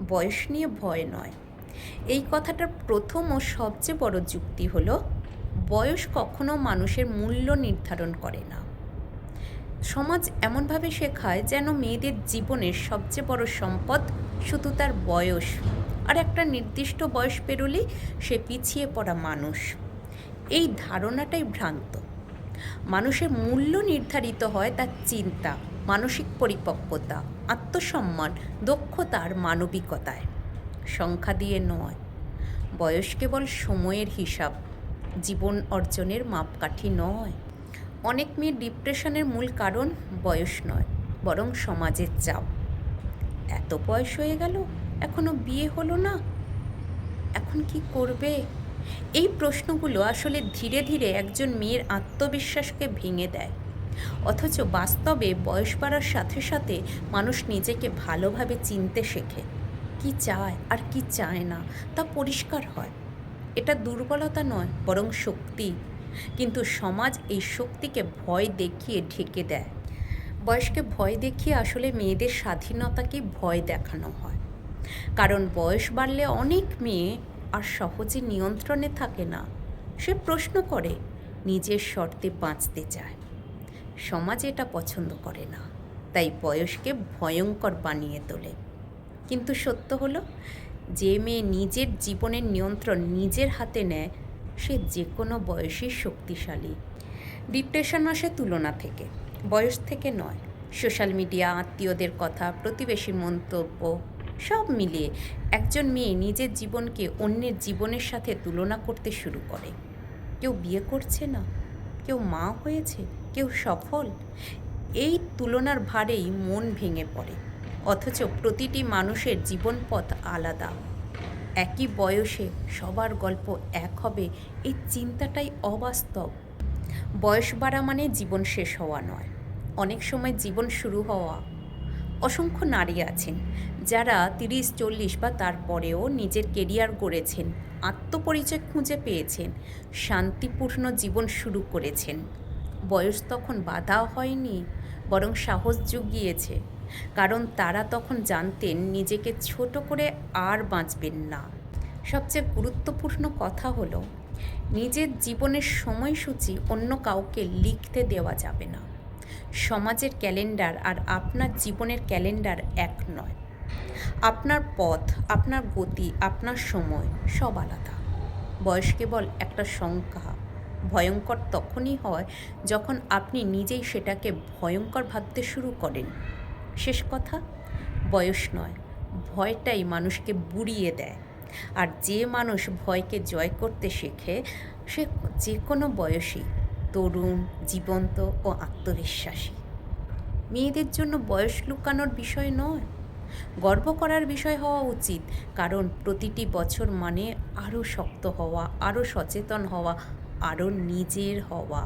বয়স নিয়ে ভয় নয়। এই কথাটার প্রথম ও সবচেয়ে বড় যুক্তি হলো, বয়স কখনো মানুষের মূল্য নির্ধারণ করে না। সমাজ এমনভাবে শেখায় যেন মেয়েদের জীবনের সবচেয়ে বড় সম্পদ শুধু তার বয়স, আর একটা নির্দিষ্ট বয়স পেরোলেই সে পিছিয়ে পড়া মানুষ। এই ধারণাটাই ভ্রান্ত। মানুষের মূল্য নির্ধারিত হয় তার চিন্তা, মানসিক পরিপক্কতা, আত্মসম্মান, দক্ষতা আর মানবিকতায়, সংখ্যা দিয়ে নয়। বয়স কেবল সময়ের হিসাব, জীবন অর্জনের মাপকাঠি নয়। অনেক মেয়ের ডিপ্রেশনের মূল কারণ বয়স নয়, বরং সমাজের চাপ। এত বয়স হয়ে গেল, এখনো বিয়ে হলো না, এখন কি করবে? এই প্রশ্নগুলো আসলে ধীরে ধীরে একজন মেয়ের আত্মবিশ্বাসকে ভেঙে দেয়। অথচ বাস্তবে বয়স বাড়ার সাথে সাথে মানুষ নিজেকে ভালোভাবে চিনতে শেখে। কি চায় আর কি চায় না তা পরিষ্কার হয়। এটা দুর্বলতা নয়, বরং শক্তি। কিন্তু সমাজ এই শক্তিকে ভয় দেখিয়ে ঢেকে দেয়। বয়সকে ভয় দেখিয়ে আসলে মেয়েদের স্বাধীনতাকে ভয় দেখানো হয়। কারণ বয়স বাড়লে অনেক মেয়ে আর সহজে নিয়ন্ত্রণে থাকে না। সে প্রশ্ন করে, নিজের শর্তে বাঁচতে চায়। সমাজ এটা পছন্দ করে না, তাই বয়সকে ভয়ঙ্কর বানিয়ে তোলে। কিন্তু সত্য হলো, যে মেয়ে নিজের জীবনের নিয়ন্ত্রণ নিজের হাতে নেয়, সে যে কোনো বয়সেই শক্তিশালী। ডিপ্রেশন আসে তুলনা থেকে, বয়স থেকে নয়। সোশ্যাল মিডিয়া, আত্মীয়দের কথা, প্রতিবেশীর মন্তব্য সব মিলিয়ে একজন মেয়ে নিজের জীবনকে অন্যের জীবনের সাথে তুলনা করতে শুরু করে। কেউ বিয়ে করছে না, কেউ মা হয়েছে, কেউ সফল। এই তুলনার ভারেই মন ভেঙে পড়ে। অথচ প্রতিটি মানুষের জীবন পথ আলাদা। একই বয়সে সবার গল্প এক হবে, এই চিন্তাটাই অবাস্তব। বয়স বাড়া মানে জীবন শেষ হওয়া নয়, অনেক সময় জীবন শুরু হওয়া। অসংখ্য নারী আছেন যারা 30-40 বা তারপরেও নিজের কেরিয়ার গড়েছেন, আত্মপরিচয় খুঁজে পেয়েছেন, শান্তিপূর্ণ জীবন শুরু করেছেন। বয়স তখন বাধা হয়নি, বরং সাহস জুগিয়েছে। কারণ তারা তখন জানতেন নিজেকে ছোট করে আর বাঁচবেন না। সবচেয়ে গুরুত্বপূর্ণ কথা হলো, নিজের জীবনের সময়সূচি অন্য কাউকে লিখতে দেওয়া যাবে না। সমাজের ক্যালেন্ডার আর আপনার জীবনের ক্যালেন্ডার এক নয়। আপনার পথ, আপনার গতি, আপনার সময় সব আলাদা। বয়স কেবল একটা সংখ্যা। ভয়ঙ্কর তখনই হয় যখন আপনি নিজেই সেটাকে ভয়ঙ্কর ভাবতে শুরু করেন। শেষ কথা, বয়স নয়, ভয়টাই মানুষকে বুড়িয়ে দেয়। আর যে মানুষ ভয়কে জয় করতে শেখে, সে যে কোনো বয়সী তরুণ, জীবন্ত ও আত্মবিশ্বাসী। মেয়েদের জন্য বয়স লুকানোর বিষয় নয়, গর্ব করার বিষয় হওয়া উচিত। কারণ প্রতিটি বছর মানে আরও শক্ত হওয়া, আরও সচেতন হওয়া, আরও নিজের হওয়া।